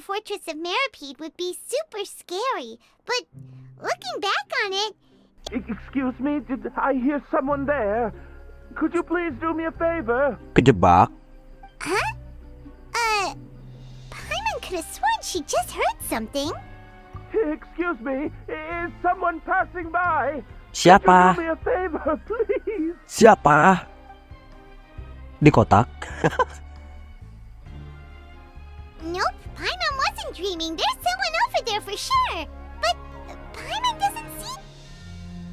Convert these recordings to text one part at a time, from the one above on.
fortress of Meripede would be super scary. But looking back on it... Excuse me, did I hear someone there? Could you please do me a favor? Kejebak. Huh? Paimon could have sworn she just heard something. Excuse me, is someone passing by? Siapa? Could you do me a favor, please? Siapa? Di kotak. Nope, Paimon wasn't dreaming. There's someone over there for sure. But Paimon doesn't see...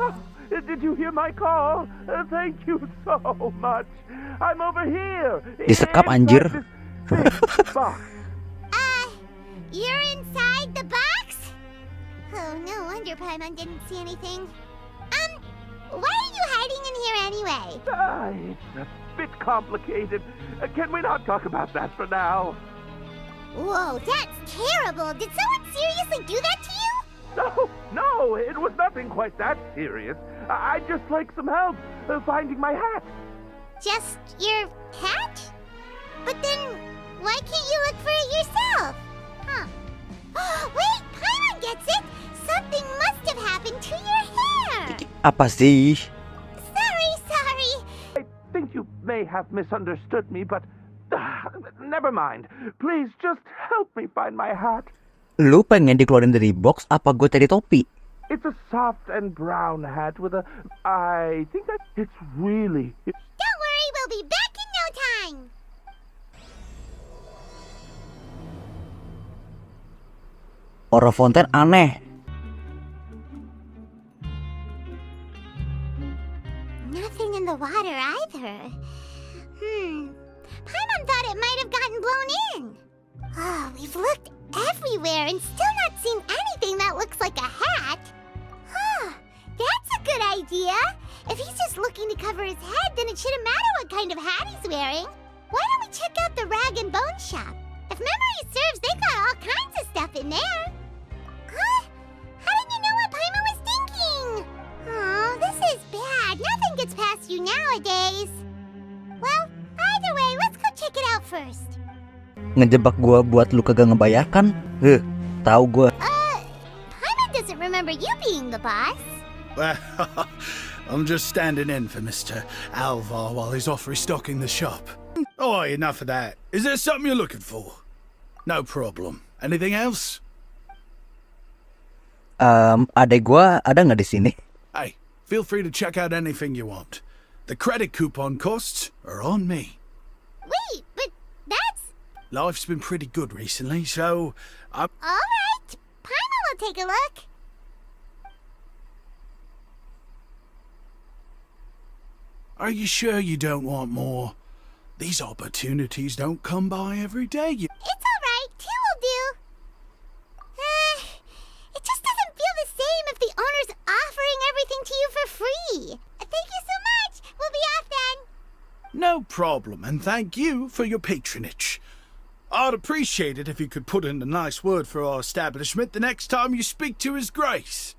Oh, did you hear my call? Thank you so much. I'm over here. Disekap, anjir. Box. You're inside the box? Oh, no wonder Paimon didn't see anything. Why are you hiding in here anyway? It's a bit complicated. Can we not talk about that for now? Whoa, that's terrible. Did someone seriously do that to you? No, it was nothing quite that serious. I'd just like some help finding my hat. Just your hat? But then, why can't you look for it yourself? Huh. Wait, Paimon gets it! Something must have happened to your hair! Apa sih? Sorry. I think you may have misunderstood me, but never mind. Please just help me find my hat. Lu pengen dikeluarin dari box apa gue cari topi? It's a soft and brown hat with a... I think that it's really... Don't worry, we'll be back in no time! Ora Fontaine aneh. Nothing in the water either. Paimon thought it might have gotten blown in. Oh, we've looked everywhere and still not seen anything that looks like a hat. That's a good idea. If he's just looking to cover his head, then it shouldn't matter what kind of hat he's wearing. Why don't we check out the rag and bone shop? If memory serves, they've got all kinds of stuff in there. Huh? How did you know what Paimon was thinking? Oh, this is bad. Nothing gets past you nowadays. Well, either way, let's go check it out first. Ngejebak gua buat lu kagak ngebayarkan? Tahu gua. Paimon doesn't remember you being the boss. Well, I'm just standing in for Mr. Alvar while he's off restocking the shop. Oh, enough of that. Is there something you're looking for? No problem. Anything else? Adek gua ada nggak di sini? Hey, feel free to check out anything you want. The credit coupon costs are on me. Wait, but that's... Life's been pretty good recently, so I'm... All right. Paimon will take a look. Are you sure you don't want more? These opportunities don't come by every day. It's all right. Two will do. It just doesn't feel the same if the owner's offering everything to you for free. Thank you so much. We'll be off then. No problem, and thank you for your patronage. I'd appreciate it if you could put in a nice word for our establishment the next time you speak to His Grace.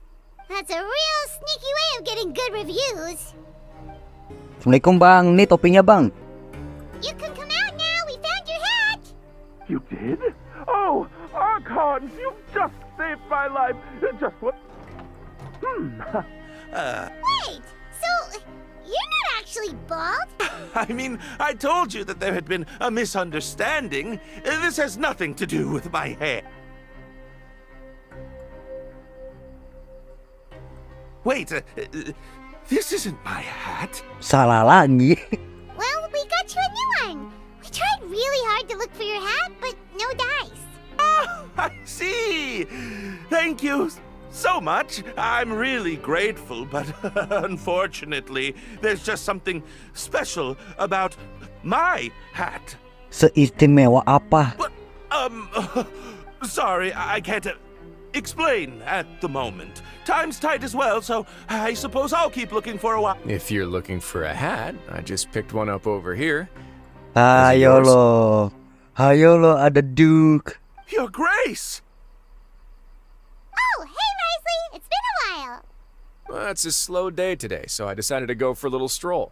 That's a real sneaky way of getting good reviews. Assalamualaikum bang, nih topinya bang. You can come out now. We found your hat. You did? Oh, Archons, you've just saved my life. Just what? Wait, so you're not actually bald? I mean, I told you that there had been a misunderstanding. This has nothing to do with my hair. Wait, this isn't my hat. Salah lagi. Well, we got you a new one. We tried really hard to look for your hat, but no dice. Oh, I see. Thank you so much. I'm really grateful, but unfortunately, there's just something special about my hat. Seistimewa apa? But, sorry, I can't explain at the moment. Time's tight as well, so I suppose I'll keep looking for a while. If you're looking for a hat, I just picked one up over here. Hayo lo, ada Duke. Your Grace! Oh, hey, Wriothesley. It's been a while. Well, it's a slow day today, so I decided to go for a little stroll.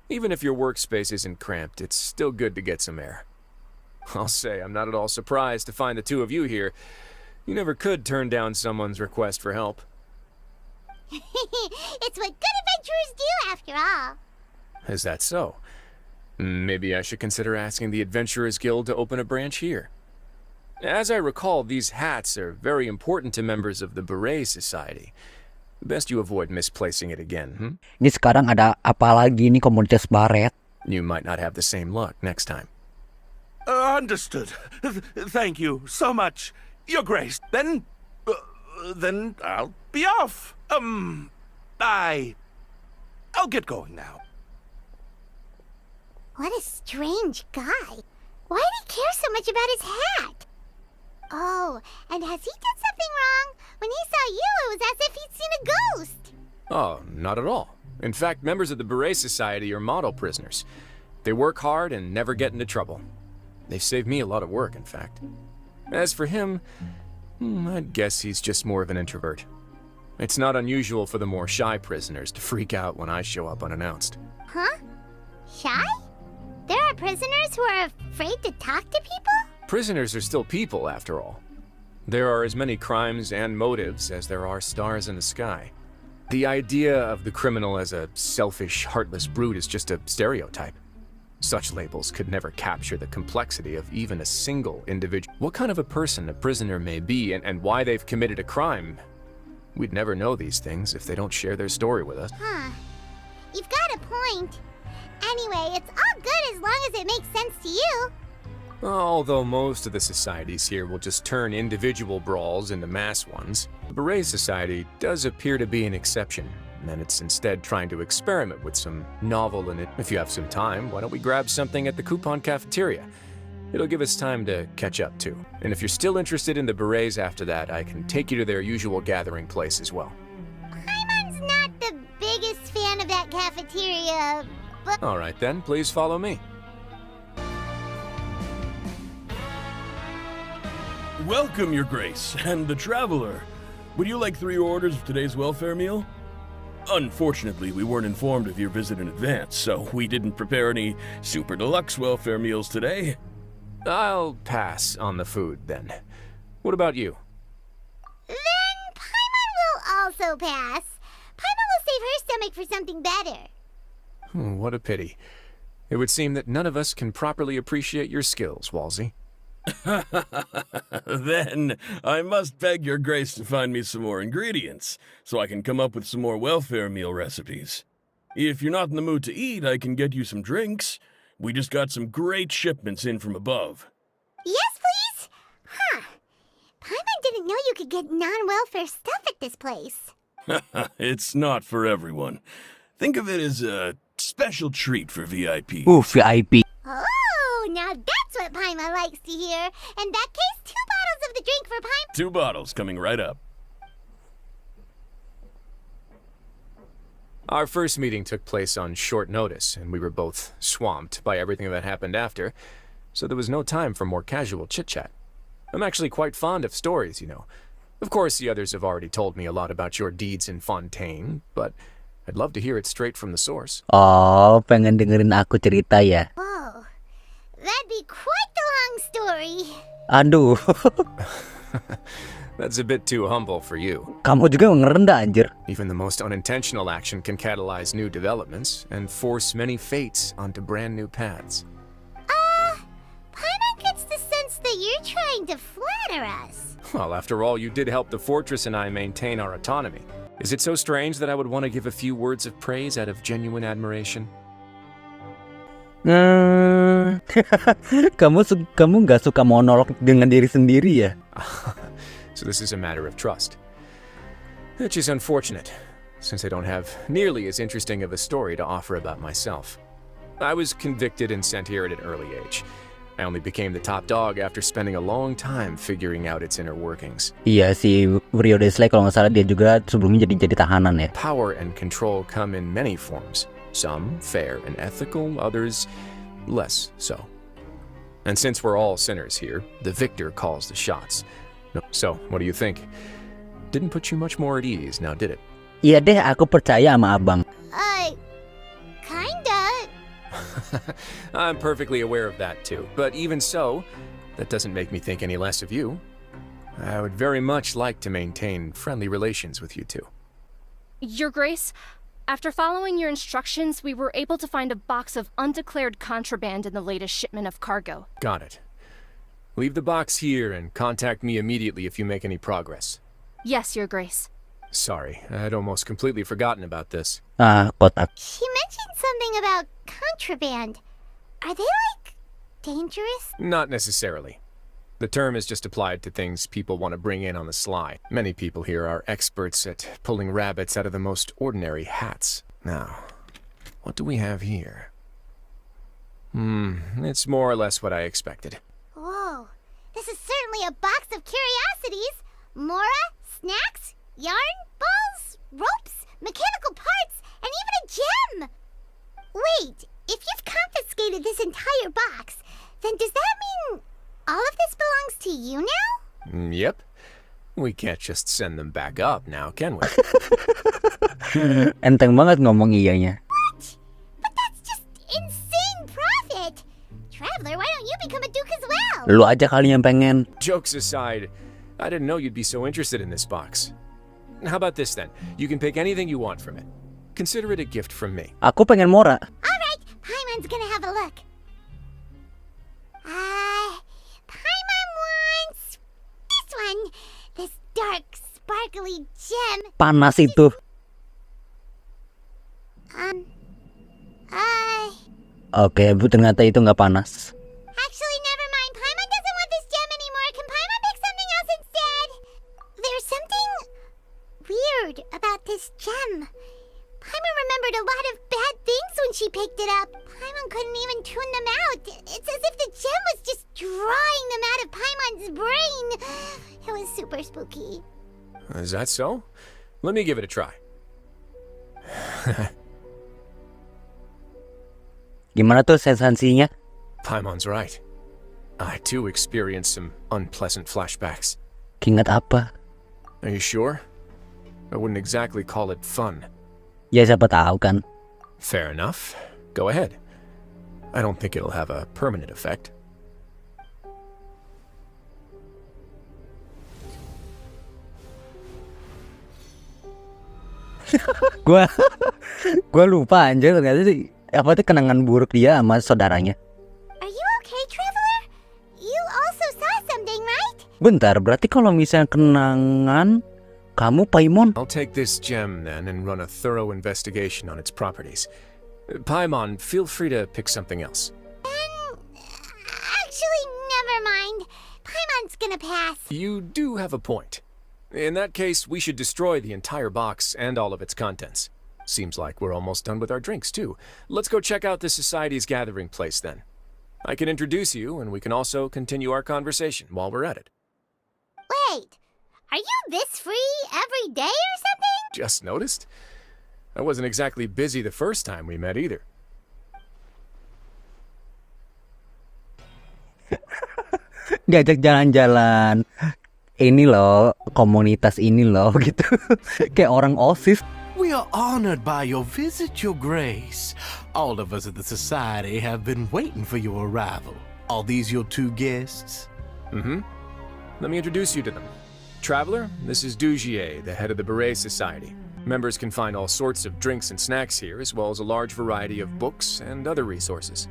Even if your workspace isn't cramped, it's still good to get some air. I'll say I'm not at all surprised to find the two of you here. You never could turn down someone's request for help. It's what good adventurers do, after all. Is that so? Maybe I should consider asking the Adventurers Guild to open a branch here. As I recall, these hats are very important to members of the Beret Society. Best you avoid misplacing it again, Ini sekarang ada apa lagi nih komunitas baret? You might not have the same luck next time. Understood. Thank you so much, Your Grace. Then I'll be off. I'll get going now. What a strange guy. Why did he care so much about his hat? Oh, and has he done something wrong? When he saw you, it was as if he'd seen a ghost. Oh, not at all. In fact, members of the Beret Society are model prisoners. They work hard and never get into trouble. They've saved me a lot of work, in fact. As for him, I'd guess he's just more of an introvert. It's not unusual for the more shy prisoners to freak out when I show up unannounced. Huh? Shy? There are prisoners who are afraid to talk to people? Prisoners are still people, after all. There are as many crimes and motives as there are stars in the sky. The idea of the criminal as a selfish, heartless brute is just a stereotype. Such labels could never capture the complexity of even a single individual. What kind of a person a prisoner may be and why they've committed a crime, we'd never know these things if they don't share their story with us. Huh. You've got a point. Anyway, it's all good as long as it makes sense to you. Although most of the societies here will just turn individual brawls into mass ones, the Beret Society does appear to be an exception, and it's instead trying to experiment with some novel in it. If you have some time, why don't we grab something at the Coupon Cafeteria? It'll give us time to catch up too. And if you're still interested in the Berets after that, I can take you to their usual gathering place as well. Paimon's not the biggest fan of that cafeteria, but... Alright then, please follow me. Welcome, Your Grace, and the Traveler. Would you like 3 orders of today's welfare meal? Unfortunately, we weren't informed of your visit in advance, so we didn't prepare any super deluxe welfare meals today. I'll pass on the food then. What about you? Then Paimon will also pass. Paimon will save her stomach for something better. What a pity. It would seem that none of us can properly appreciate your skills, Walsey. Then I must beg Your Grace to find me some more ingredients, so I can come up with some more welfare meal recipes. If you're not in the mood to eat, I can get you some drinks. We just got some great shipments in from above. Yes, please? Huh. Paimon didn't know you could get non-welfare stuff at this place. It's not for everyone. Think of it as a special treat for VIPs. VIP. Oh, now that's what Paimon likes to hear. In that case, 2 bottles of the drink for Paimon. 2 bottles coming right up. Our first meeting took place on short notice, and we were both swamped by everything that happened after, so there was no time for more casual chit-chat. I'm actually quite fond of stories, you know. Of course, the others have already told me a lot about your deeds in Fontaine, but I'd love to hear it straight from the source. Oh, pengen dengerin aku cerita ya? Whoa, that'd be quite the long story. Aduh. That's a bit too humble for you. Kamu juga ngerendah anjir. Even the most unintentional action can catalyze new developments and force many fates onto brand new paths. Paimon gets the sense that you're trying to flatter us. Well, after all, you did help the fortress and I maintain our autonomy. Is it so strange that I would want to give a few words of praise out of genuine admiration? Kamu nggak suka monolog dengan diri sendiri ya? So this is a matter of trust. Which is unfortunate, since I don't have nearly as interesting of a story to offer about myself. I was convicted and sent here at an early age. I only became the top dog after spending a long time figuring out its inner workings. Iya, si Wriothesley kalau nggak salah dia juga sebelumnya jadi tahanan ya. Power and control come in many forms. Some fair and ethical, others less so. And since we're all sinners here, the victor calls the shots. So, what do you think? Didn't put you much more at ease, now did it? Iya deh, aku percaya sama abang. Kinda. I'm perfectly aware of that too. But even so, that doesn't make me think any less of you. I would very much like to maintain friendly relations with you two. Your Grace, after following your instructions, we were able to find a box of undeclared contraband in the latest shipment of cargo. Got it. Leave the box here and contact me immediately if you make any progress. Yes, Your Grace. Sorry, I'd almost completely forgotten about this. Kotak. She mentioned something about contraband. Are they, like, dangerous? Not necessarily. The term is just applied to things people want to bring in on the sly. Many people here are experts at pulling rabbits out of the most ordinary hats. Now, what do we have here? It's more or less what I expected. Whoa, this is certainly a box of curiosities. Mora, snacks, yarn, balls, ropes, mechanical parts, and even a gem! Wait, if you've confiscated this entire box, then does that mean all of this belongs to you now? Yep. We can't just send them back up now, can we? Enteng banget ngomong iyanya. What? But that's just insane profit! Traveler, why don't you become a duke as well? Lu aja kali yang pengen. Jokes aside, I didn't know you'd be so interested in this box. How about this then? You can pick anything you want from it. Consider it a gift from me. Aku pengen Mora. Alright, Paimon's gonna have a look. Paimon wants this one. This dark, sparkly gem. Panas itu. Oke, Bu, ternyata itu nggak panas. Actually, never mind. Paimon doesn't want this gem anymore. Can Paimon pick something else instead? There's something weird about this gem. Paimon remembered a lot of bad things when she picked it up. Paimon couldn't even tune them out. It's as if the gem was just drawing them out of Paimon's brain. It was super spooky. Is that so? Let me give it a try. Gimana tuh sensasinya? Paimon's right. I too experienced some unpleasant flashbacks. Ingat apa? Are you sure? I wouldn't exactly call it fun. Ya siapa tahu kan. Fair enough. Go ahead. I don't think it'll have a permanent effect. Gua lupa anjir, ternyata sih apa tuh kenangan buruk dia sama saudaranya. Are you okay, Traveler? You also saw something, right? Bentar, berarti kalau misalnya kenangan kamu Paimon. I'll take this gem then and run a thorough investigation on its properties. Paimon, feel free to pick something else. Actually, never mind. Paimon's gonna pass. You do have a point. In that case, we should destroy the entire box and all of its contents. Seems like we're almost done with our drinks, too. Let's go check out the Society's gathering place, then. I can introduce you, and we can also continue our conversation while we're at it. Wait, are you this free every day or something? Just noticed? I wasn't exactly busy the first time we met, either. Diajak jalan-jalan. Ini loh, komunitas ini loh gitu. Kayak orang OSIS. We are honored by your visit, Your Grace. All of us at the Society have been waiting for your arrival. Are these your two guests? Mm-hmm. Let me introduce you to them. Traveler, this is Dugier, the head of the Beret Society. Members can find all sorts of drinks and snacks here, as well as a large variety of books and other resources.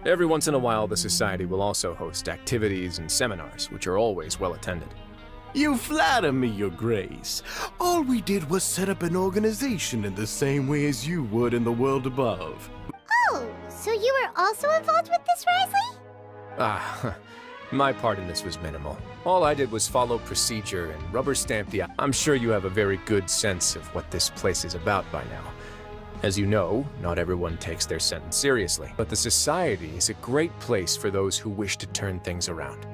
Every once in a while, the Society will also host activities and seminars, which are always well attended. You flatter me, Your Grace. All we did was set up an organization in the same way as you would in the world above. Oh, so you were also involved with this, Wriothesley? My part in this was minimal. All I did was follow procedure and rubber stamp the... I'm sure you have a very good sense of what this place is about by now. As you know, not everyone takes their sentence seriously, but the Society is a great place for those who wish to turn things around.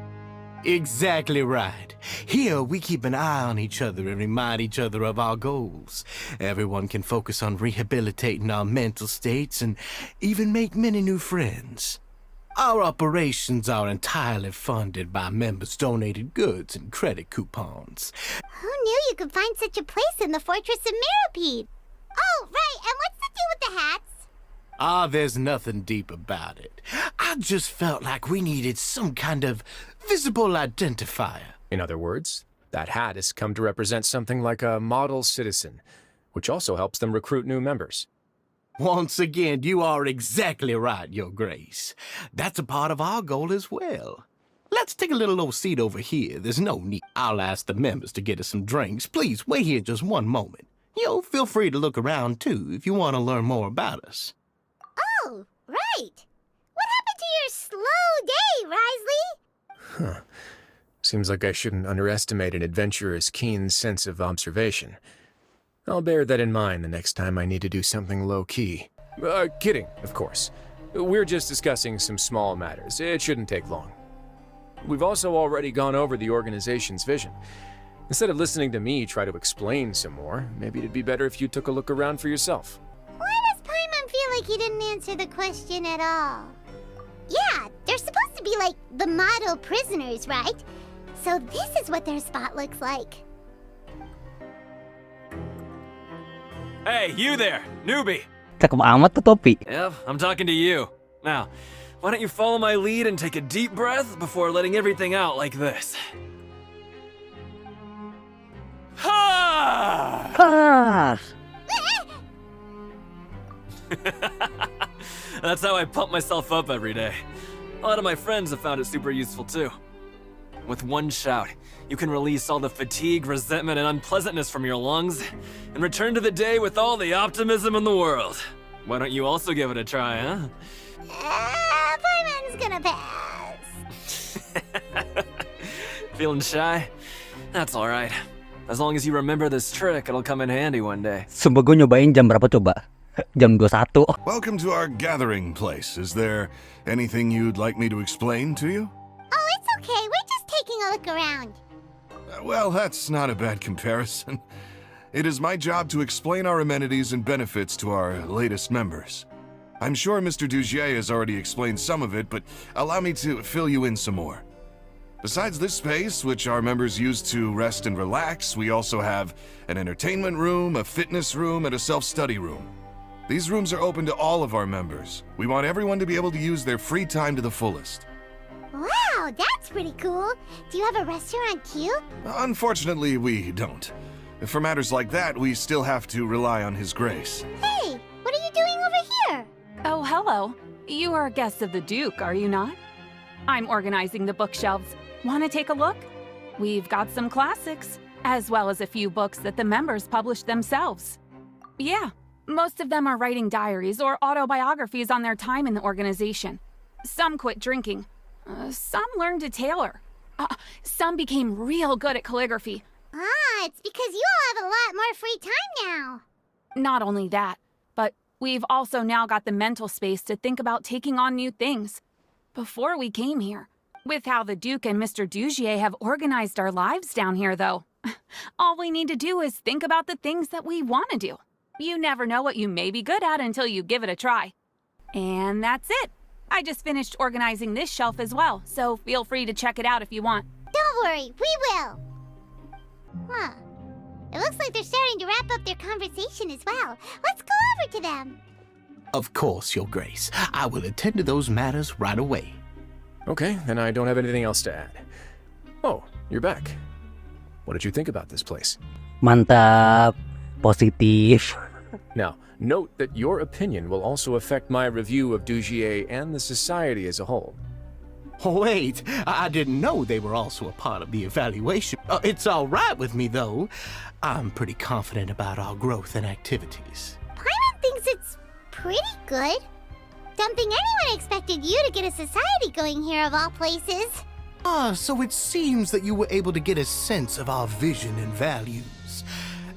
Exactly right. Here we keep an eye on each other and remind each other of our goals. Everyone can focus on rehabilitating our mental states and even make many new friends. Our operations are entirely funded by members' donated goods and credit coupons. Who knew you could find such a place in the Fortress of Mirrapede? Oh, right, and what's the deal with the hats? There's nothing deep about it. I just felt like we needed some kind of visible identifier. In other words, that hat has come to represent something like a model citizen, which also helps them recruit new members. Once again, you are exactly right, Your Grace. That's a part of our goal as well. Let's take a little old seat over here. There's no need. I'll ask the members to get us some drinks. Please wait here just one moment. Feel free to look around, too, if you want to learn more about us. Oh, right. What happened to your slow day, Wriothesley? Huh. Seems like I shouldn't underestimate an adventurer's keen sense of observation. I'll bear that in mind the next time I need to do something low-key. Kidding, of course. We're just discussing some small matters. It shouldn't take long. We've also already gone over the organization's vision. Instead of listening to me try to explain some more, maybe it'd be better if you took a look around for yourself. Why does Paimon feel like he didn't answer the question at all? Yeah, they're supposed to be like the model prisoners, right? So this is what their spot looks like. Hey, you there, newbie! Cakep amat tuh topi. Yep, I'm talking to you. Now, why don't you follow my lead and take a deep breath before letting everything out like this? Ha! Ah, That's how I pump myself up every day. A lot of my friends have found it super useful too. With one shout, you can release all the fatigue, resentment, and unpleasantness from your lungs and return to the day with all the optimism in the world. Why don't you also give it a try, huh? Paimon's gonna pass. Feeling shy? That's alright. As long as you remember this trick, it'll come in handy one day. sumpah gue nyobain jam berapa coba? Jam 21. Welcome to our gathering place. Is there anything you'd like me to explain to you? Oh, it's okay. We're just taking a look around. Well, that's not a bad comparison. It is my job to explain our amenities and benefits to our latest members. I'm sure Mr. Dugier has already explained some of it, but allow me to fill you in some more. Besides this space, which our members use to rest and relax, we also have an entertainment room, a fitness room, and a self-study room. These rooms are open to all of our members. We want everyone to be able to use their free time to the fullest. Wow, that's pretty cool. Do you have a restaurant too? Unfortunately, we don't. For matters like that, we still have to rely on His Grace. Hey, what are you doing over here? Oh, hello. You are guests of the Duke, are you not? I'm organizing the bookshelves. Want to take a look? We've got some classics, as well as a few books that the members publish themselves. Yeah, most of them are writing diaries or autobiographies on their time in the organization. Some quit drinking. Some learned to tailor. Some became real good at calligraphy. It's because you all have a lot more free time now. Not only that, but we've also now got the mental space to think about taking on new things. Before we came here, with how the Duke and Mr. Dugier have organized our lives down here, though, all we need to do is think about the things that we want to do. You never know what you may be good at until you give it a try. And that's it. I just finished organizing this shelf as well, so feel free to check it out if you want. Don't worry, we will. Huh. It looks like they're starting to wrap up their conversation as well. Let's go over to them. Of course, Your Grace. I will attend to those matters right away. Okay, then I don't have anything else to add. Oh, you're back. What did you think about this place? Mantap. Positif. Now, note that your opinion will also affect my review of Dugier and the society as a whole. Wait, I didn't know they were also a part of the evaluation. It's all right with me, though. I'm pretty confident about our growth and activities. Paimon thinks it's pretty good. Don't think anyone expected you to get a society going here of all places. So it seems that you were able to get a sense of our vision and values.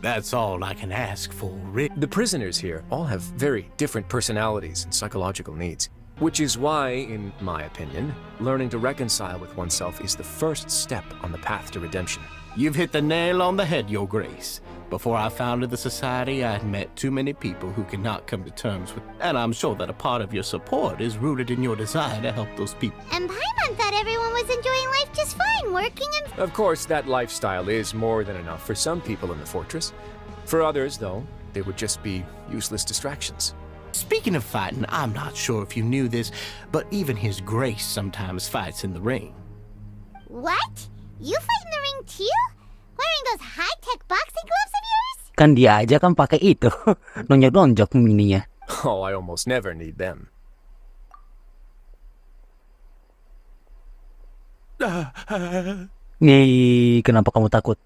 That's all I can ask for, Rick. The prisoners here all have very different personalities and psychological needs, which is why, in my opinion, learning to reconcile with oneself is the first step on the path to redemption. You've hit the nail on the head, Your Grace. Before I founded the society, I had met too many people who could not come to terms with, and I'm sure that a part of your support is rooted in your desire to help those people. And Paimon thought everyone was enjoying life just fine, working and... Of course, that lifestyle is more than enough for some people in the fortress. For others, though, they would just be useless distractions. Speaking of fighting, I'm not sure if you knew this, but even His Grace sometimes fights in the ring. What? You fight in the ring too? Wearing those high-tech boxing gloves of yours? Kan dia aja kan pakai itu. Nonjok-nonjok mininya. Oh, I almost never need them. Nih, kenapa kamu takut?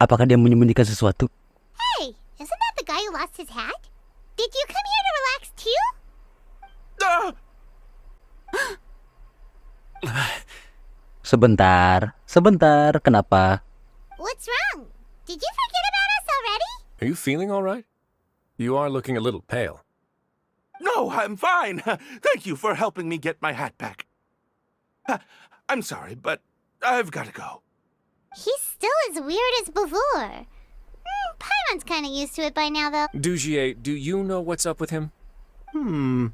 Apakah dia menyembunyikan sesuatu? Hey, isn't that the guy who lost his hat? Did you come here to relax too? Sebentar, kenapa? What's wrong? Did you forget about us already? Are you feeling all right? You are looking a little pale. No, I'm fine. Thank you for helping me get my hat back. I'm sorry, but I've got to go. He's still as weird as before. Paimon's kind of used to it by now, though. Dujier, do you know what's up with him? I'm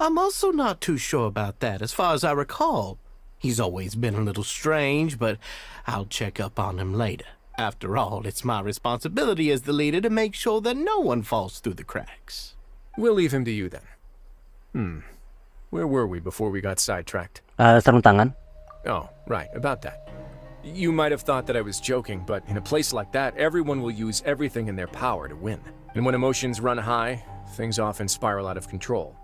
also not too sure about that. As far as I recall, he's always been a little strange, but I'll check up on him later. After all, it's my responsibility as the leader to make sure that no one falls through the cracks. We'll leave him to you then. Where were we before we got sidetracked? Sarung tangan. Oh, right, about that. You might have thought that I was joking, but in a place like that, everyone will use everything in their power to win. And when emotions run high, things often spiral out of control.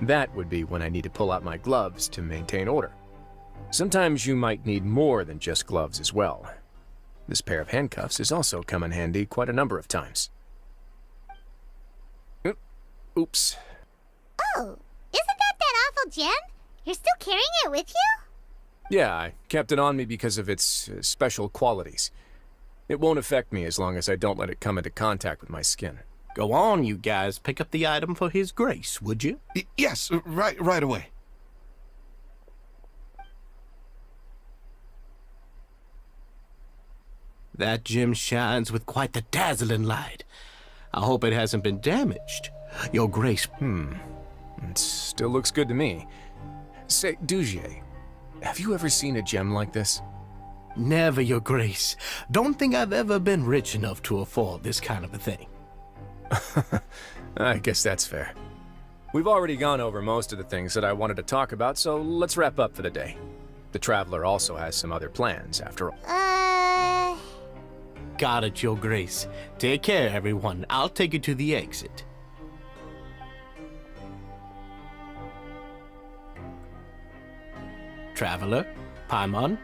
That would be when I need to pull out my gloves to maintain order. Sometimes you might need more than just gloves as well. This pair of handcuffs has also come in handy quite a number of times. Oops. Oh, isn't that awful gem? You're still carrying it with you? Yeah, I kept it on me because of its special qualities. It won't affect me as long as I don't let it come into contact with my skin. Go on, you guys. Pick up the item for His Grace, would you? Yes, right away. That gem shines with quite the dazzling light. I hope it hasn't been damaged. Your Grace. It still looks good to me. Say, Dujier, have you ever seen a gem like this? Never, Your Grace. Don't think I've ever been rich enough to afford this kind of a thing. I guess that's fair. We've already gone over most of the things that I wanted to talk about, so let's wrap up for the day. The Traveler also has some other plans, after all. Got it, Your Grace. Take care, everyone. I'll take you to the exit. Traveler, Paimon,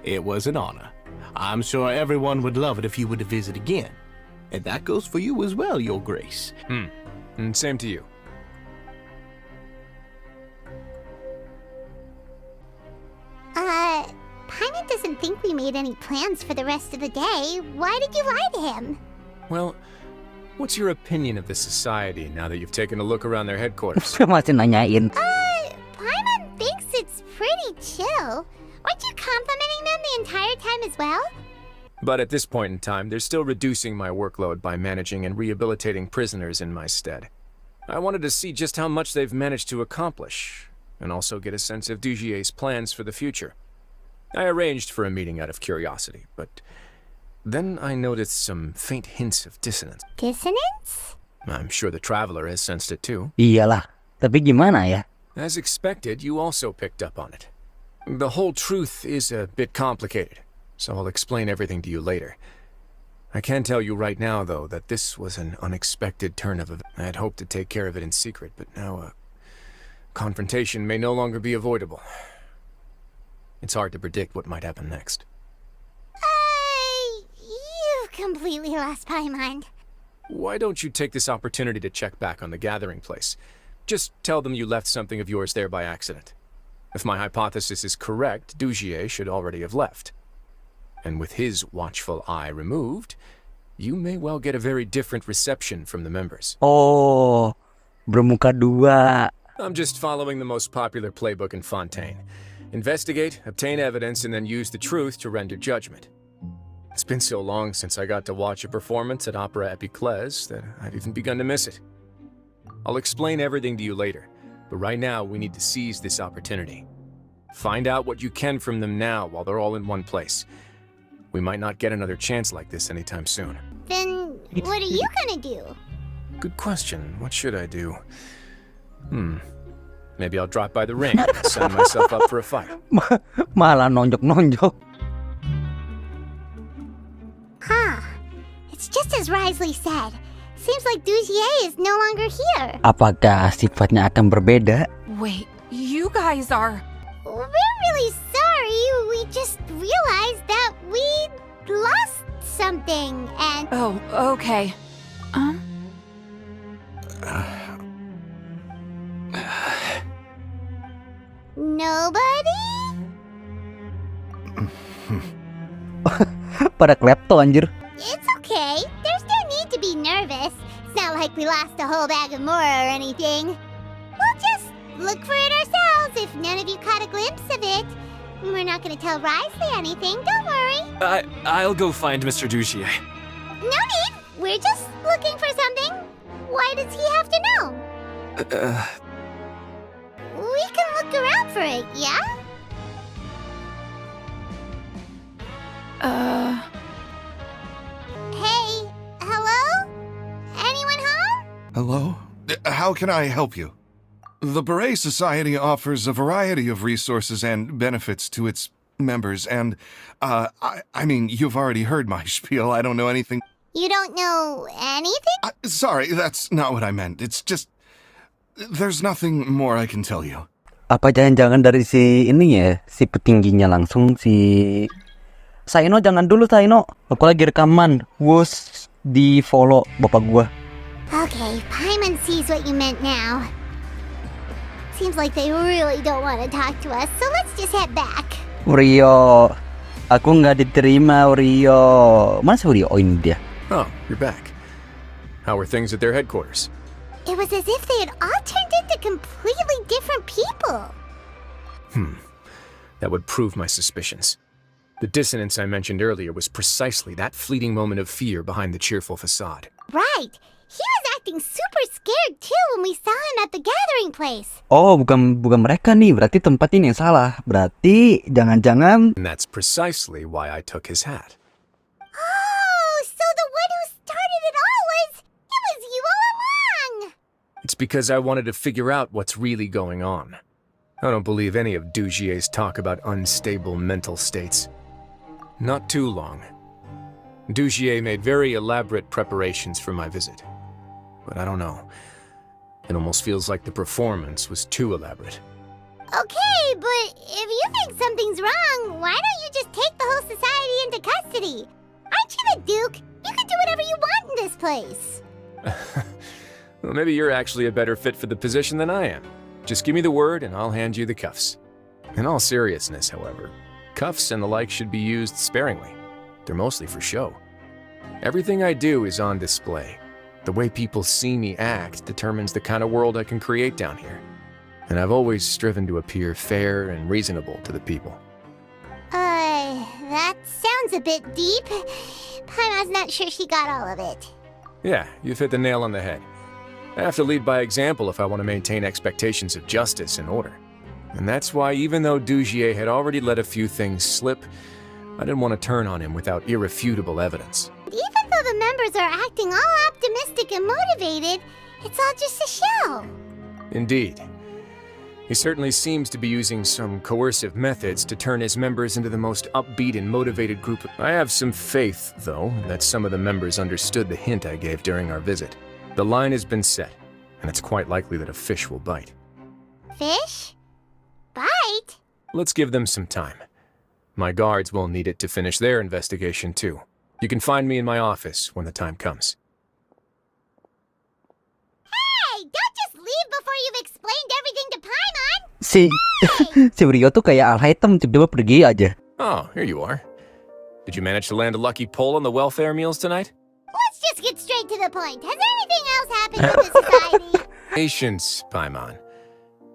it was an honor. I'm sure everyone would love it if you were to visit again. And that goes for you as well, Your Grace. And same to you. Paimon doesn't think we made any plans for the rest of the day. Why did you lie to him? Well, what's your opinion of this society now that you've taken a look around their headquarters? Masih nanyain. Paimon thinks it's pretty chill. Weren't you complimenting them the entire time as well? But at this point in time, they're still reducing my workload by managing and rehabilitating prisoners in my stead. I wanted to see just how much they've managed to accomplish, and also get a sense of Dujier's plans for the future. I arranged for a meeting out of curiosity, but then I noticed some faint hints of dissonance. Dissonance? I'm sure the Traveler has sensed it too. Iyalah, tapi gimana ya? As expected, you also picked up on it. The whole truth is a bit complicated, so I'll explain everything to you later. I can tell you right now, though, that this was an unexpected turn of events. I had hoped to take care of it in secret, but now a confrontation may no longer be avoidable. It's hard to predict what might happen next. You've completely lost my mind. Why don't you take this opportunity to check back on the gathering place? Just tell them you left something of yours there by accident. If my hypothesis is correct, Dujier should already have left. And with his watchful eye removed, you may well get a very different reception from the members. Oh, bermuka dua. I'm just following the most popular playbook in Fontaine. Investigate, obtain evidence, and then use the truth to render judgment. It's been so long since I got to watch a performance at Opera Epiclese that I've even begun to miss it. I'll explain everything to you later, but right now we need to seize this opportunity. Find out what you can from them now while they're all in one place. We might not get another chance like this anytime soon. Then what are you gonna do? Good question. What should I do? Maybe I'll drop by the ring and sign myself up for a fight. Malah nonjok-nonjok. Huh. It's just as Wriothesley said. Seems like Dugier is no longer here. Apakah sifatnya akan berbeda? Wait, you guys are... We're really sorry. We just realized that we lost something and... Oh, okay. Nobody? Pada klepto anjir. It's okay. There's no need to be nervous. It's not like we lost a whole bag of more or anything. We'll just look for it ourselves if none of you caught a glimpse of it. We're not gonna tell Wriothesley anything, don't worry. I'll go find Mr. Dugier. No need. We're just looking for something. Why does he have to know? We can look around for it, yeah? Hey, hello? Anyone home? Hello? How can I help you? The Beret Society offers a variety of resources and benefits to its members, and, I mean, you've already heard my spiel. I don't know anything. You don't know anything? Sorry, that's not what I meant. It's just... There's nothing more I can tell you. Apa jangan-jangan dari si ini ya, si petingginya langsung si... Saino jangan dulu Saino, aku lagi rekaman. Wus di follow bapak gua. Okay, Paimon sees what you meant now. Seems like they really don't want to talk to us, so let's just head back. Rio, aku nggak diterima Rio. Masa Rio ini dia? Oh, you're back. How are things at their headquarters? It was as if they had all turned into completely different people. That would prove my suspicions. The dissonance I mentioned earlier was precisely that fleeting moment of fear behind the cheerful facade. Right. He was acting super scared too when we saw him at the gathering place. Oh, bukan mereka nih. Berarti tempat ini yang salah. Berarti jangan-jangan... And that's precisely why I took his hat. Oh, so the one who started it all was you all along. It's because I wanted to figure out what's really going on. I don't believe any of Dugier's talk about unstable mental states. Not too long. Dugier made very elaborate preparations for my visit. But I don't know. It almost feels like the performance was too elaborate. Okay, but if you think something's wrong, why don't you just take the whole society into custody? Aren't you the Duke? You can do whatever you want in this place. Well, maybe you're actually a better fit for the position than I am. Just give me the word and I'll hand you the cuffs. In all seriousness, however, cuffs and the like should be used sparingly. They're mostly for show. Everything I do is on display. The way people see me act determines the kind of world I can create down here. And I've always striven to appear fair and reasonable to the people. That sounds a bit deep. Paimon's not sure she got all of it. Yeah, you've hit the nail on the head. I have to lead by example if I want to maintain expectations of justice and order. And that's why even though Dugier had already let a few things slip, I didn't want to turn on him without irrefutable evidence. Even though the members are acting all optimistic and motivated, it's all just a show. Indeed. He certainly seems to be using some coercive methods to turn his members into the most upbeat and motivated group. I have some faith, though, that some of the members understood the hint I gave during our visit. The line has been set, and it's quite likely that a fish will bite. Fish? Bite? Let's give them some time. My guards will need it to finish their investigation, too. You can find me in my office when the time comes. Hey! Don't just leave before you've explained everything to Paimon! Si Rio tuh kayak Al-Haytham tiba-tiba pergi aja. Oh, here you are. Did you manage to land a lucky pull on the welfare meals tonight? Let's just get straight to the point. Has anything else happened with the society? Patience, Paimon.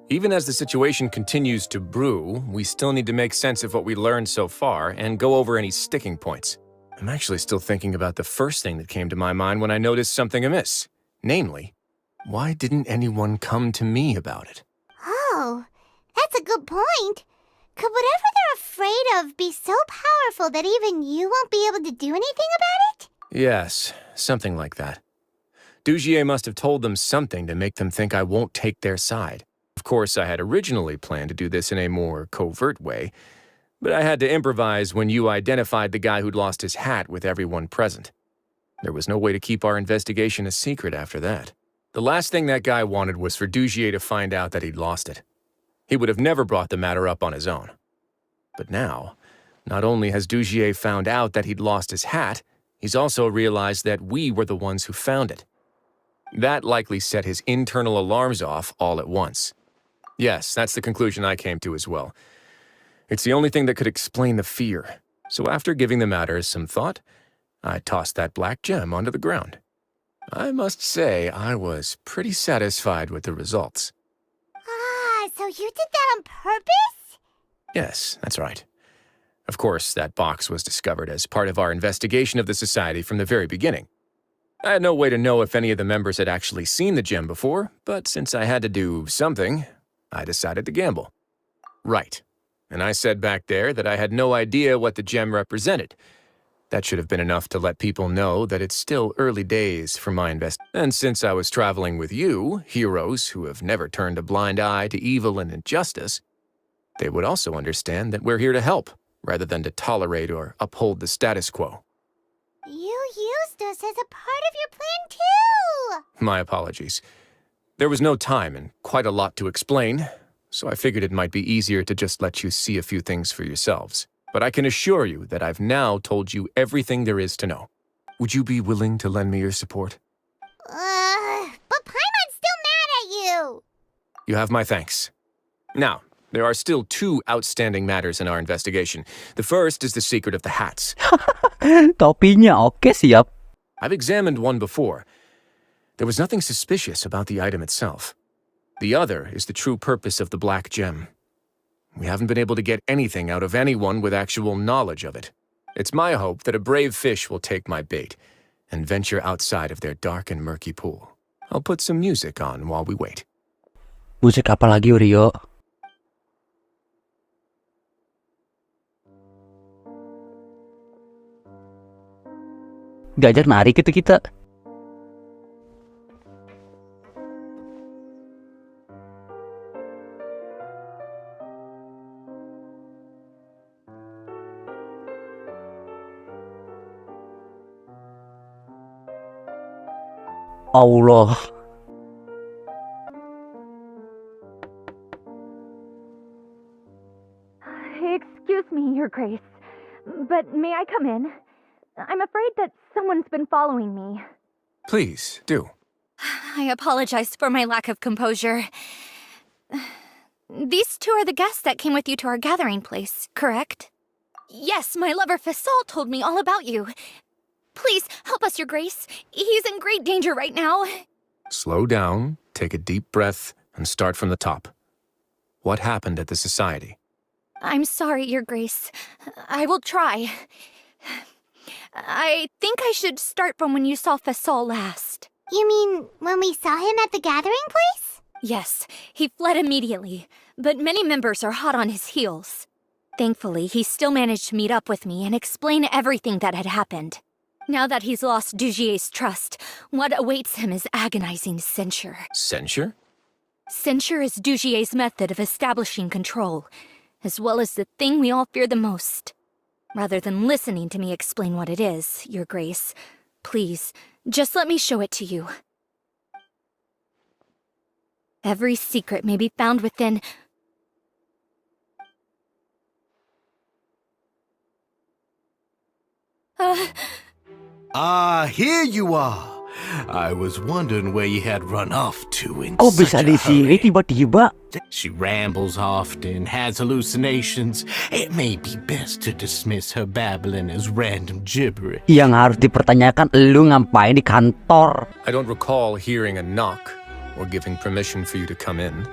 Even as the situation continues to brew, we still need to make sense of what we learned so far and go over any sticking points. I'm actually still thinking about the first thing that came to my mind when I noticed something amiss. Namely, why didn't anyone come to me about it? Oh, that's a good point. Could whatever they're afraid of be so powerful that even you won't be able to do anything about it? Yes, something like that. Dugier must have told them something to make them think I won't take their side. Of course, I had originally planned to do this in a more covert way, but I had to improvise when you identified the guy who'd lost his hat with everyone present. There was no way to keep our investigation a secret after that. The last thing that guy wanted was for Dugier to find out that he'd lost it. He would have never brought the matter up on his own. But now, not only has Dugier found out that he'd lost his hat, he's also realized that we were the ones who found it. That likely set his internal alarms off all at once. Yes, that's the conclusion I came to as well. It's the only thing that could explain the fear. So after giving the matter some thought, I tossed that black gem onto the ground. I must say, I was pretty satisfied with the results. Ah, so you did that on purpose? Yes, that's right. Of course, that box was discovered as part of our investigation of the society from the very beginning. I had no way to know if any of the members had actually seen the gem before, but since I had to do something, I decided to gamble. Right. And I said back there that I had no idea what the gem represented. That should have been enough to let people know that it's still early days for my And since I was traveling with you, heroes who have never turned a blind eye to evil and injustice, they would also understand that we're here to help, rather than to tolerate or uphold the status quo. You used us as a part of your plan, too! My apologies. There was no time and quite a lot to explain, so I figured it might be easier to just let you see a few things for yourselves. But I can assure you that I've now told you everything there is to know. Would you be willing to lend me your support? But Paimon's still mad at you! You have my thanks. Now, there are still two outstanding matters in our investigation. The first is the secret of the hats. Topinya oke, siap. I've examined one before. There was nothing suspicious about the item itself. The other is the true purpose of the black gem. We haven't been able to get anything out of anyone with actual knowledge of it. It's my hope that a brave fish will take my bait and venture outside of their dark and murky pool. I'll put some music on while we wait. Musik apa lagi, Rio? Diajak nari gitu kita. Allah. Excuse me, Your Grace, but may I come in? I'm afraid that someone's been following me. Please, do. I apologize for my lack of composure. These two are the guests that came with you to our gathering place, correct? Yes, my lover Fasol told me all about you. Please, help us, Your Grace. He's in great danger right now. Slow down, take a deep breath, and start from the top. What happened at the society? I'm sorry, Your Grace. I will try. I think I should start from when you saw Fasol last. You mean when we saw him at the gathering place? Yes, he fled immediately, but many members are hot on his heels. Thankfully, he still managed to meet up with me and explain everything that had happened. Now that he's lost Dugier's trust, what awaits him is agonizing censure. Censure? Censure is Dugier's method of establishing control, as well as the thing we all fear the most. Rather than listening to me explain what it is, Your Grace, please, just let me show it to you. Every secret may be found within... Here you are. I was wondering where you had run off to in Oh, bisa such di a sini hurry. tiba-tiba. She rambles often, has hallucinations. It may be best to dismiss her babbling as random gibberish. Yang harus dipertanyakan, lu ngapain di kantor? I don't recall hearing a knock or giving permission for you to come in.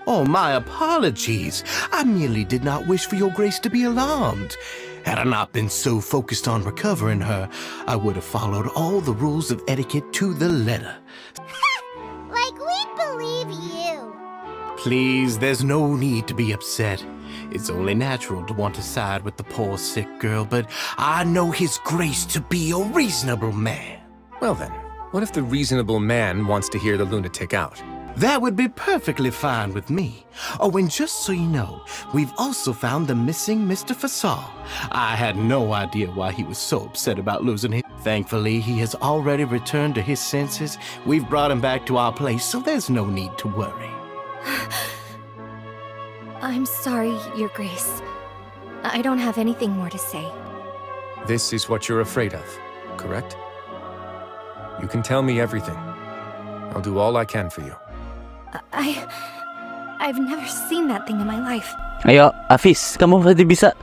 Oh, my apologies. I merely did not wish for your grace to be alarmed. Had I not been so focused on recovering her, I would have followed all the rules of etiquette to the letter. Like we'd believe you. Please, there's no need to be upset. It's only natural to want to side with the poor sick girl, but I know his grace to be a reasonable man. Well then, What if the reasonable man wants to hear the lunatic out? That would be perfectly fine with me. Oh, and just so you know, we've also found the missing Mr. Fasal. I had no idea why he was so upset about losing him. Thankfully, he has already returned to his senses. We've brought him back to our place, so there's no need to worry. I'm sorry, Your Grace. I don't have anything more to say. This is what you're afraid of, correct? You can tell me everything. I'll do all I can for you. I've never seen that thing in my life. Ayo, Hafiz, kamu pasti bisa.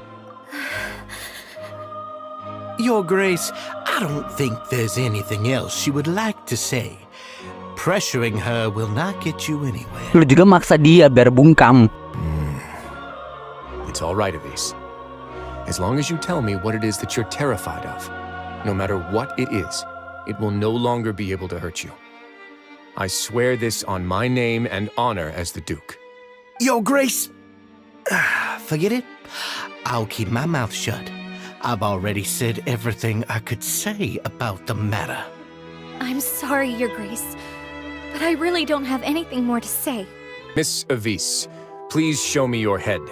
Your Grace, I don't think there's anything else she would like to say. Pressuring her will not get you anywhere. Lu juga maksa dia biar bungkam. It's all right, Avis. As long as you tell me what it is that you're terrified of, no matter what it is, it will no longer be able to hurt you. I swear this on my name and honor as the Duke. Your Grace, forget it. I'll keep my mouth shut. I've already said everything I could say about the matter. I'm sorry, Your Grace, but I really don't have anything more to say. Miss Avis, please show me your head.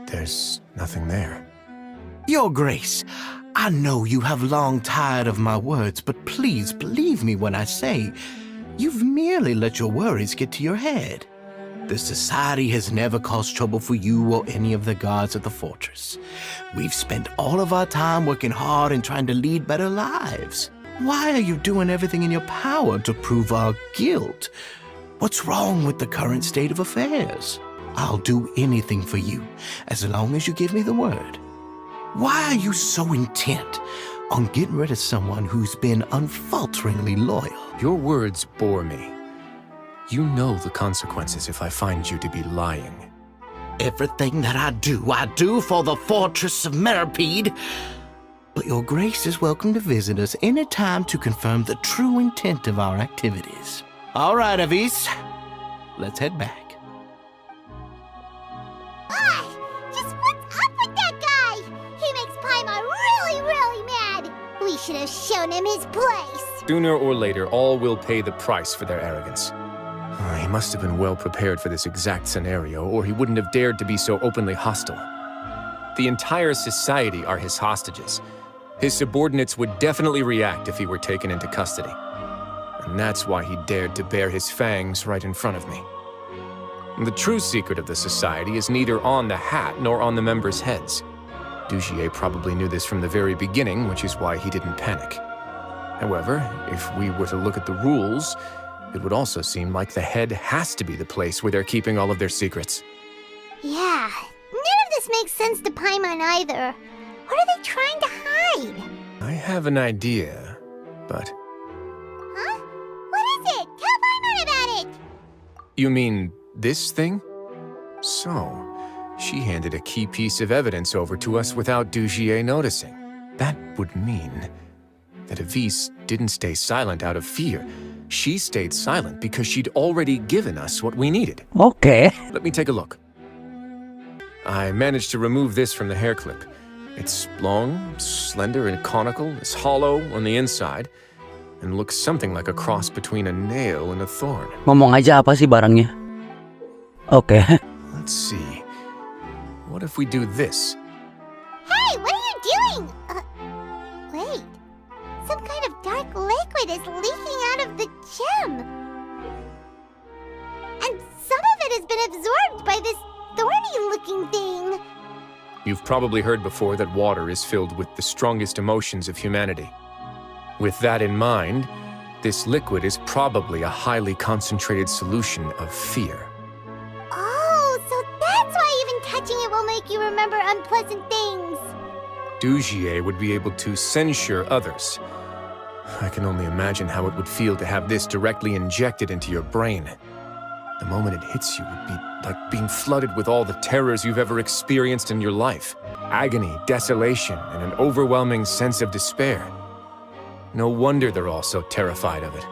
There's nothing there. Your Grace, I know you have long tired of my words, but please believe me when I say you've merely let your worries get to your head. The Society has never caused trouble for you or any of the guards at the fortress. We've spent all of our time working hard and trying to lead better lives. Why are you doing everything in your power to prove our guilt? What's wrong with the current state of affairs? I'll do anything for you, as long as you give me the word. Why are you so intent on getting rid of someone who's been unfalteringly loyal? Your words bore me. You know the consequences if I find you to be lying. Everything that I do for the Fortress of Meripede. But Your Grace is welcome to visit us any time to confirm the true intent of our activities. All right, Avis, let's head back. Just what's up with that guy? He makes Paimon really, really mad. We should have shown him his place. Sooner or later, all will pay the price for their arrogance. He must have been well prepared for this exact scenario, or he wouldn't have dared to be so openly hostile. The entire society are his hostages. His subordinates would definitely react if he were taken into custody. And that's why he dared to bare his fangs right in front of me. The true secret of the society is neither on the hat nor on the members' heads. Dugier probably knew this from the very beginning, which is why he didn't panic. However, if we were to look at the rules, it would also seem like the head has to be the place where they're keeping all of their secrets. Yeah, none of this makes sense to Paimon either. What are they trying to hide? I have an idea, but... Huh? What is it? Tell Paimon about it! You mean this thing? So, she handed a key piece of evidence over to us without Dugier noticing. That would mean that Avis didn't stay silent out of fear. She stayed silent because she'd already given us what we needed. Okay. Let me take a look. I managed to remove this from the hair clip. It's long, slender, and conical. It's hollow on the inside, and looks something like a cross between a nail and a thorn. Ngomong aja apa sih barangnya? Okay. Let's see. What if we do this? Hey, what are you doing? Wait. Some kind of dark liquid is leaking out of the gem. And some of it has been absorbed by this thorny-looking thing. You've probably heard before that water is filled with the strongest emotions of humanity. With that in mind, this liquid is probably a highly concentrated solution of fear. Oh, so that's why even touching it will make you remember unpleasant things. Dugier would be able to censure others. I can only imagine how it would feel to have this directly injected into your brain. The moment it hits you would be like being flooded with all the terrors you've ever experienced in your life. Agony, desolation, and an overwhelming sense of despair. No wonder they're all so terrified of it.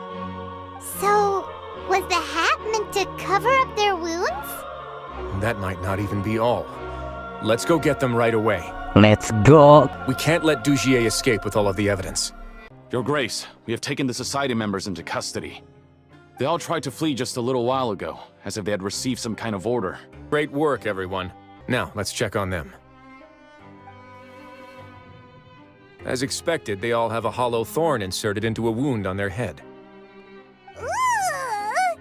So, was the hat meant to cover up their wounds? That might not even be all. Let's go get them right away. Let's go. We can't let Dugier escape with all of the evidence. Your Grace, we have taken the Society members into custody. They all tried to flee just a little while ago, as if they had received some kind of order. Great work, everyone. Now, let's check on them. As expected, they all have a hollow thorn inserted into a wound on their head. Ooh!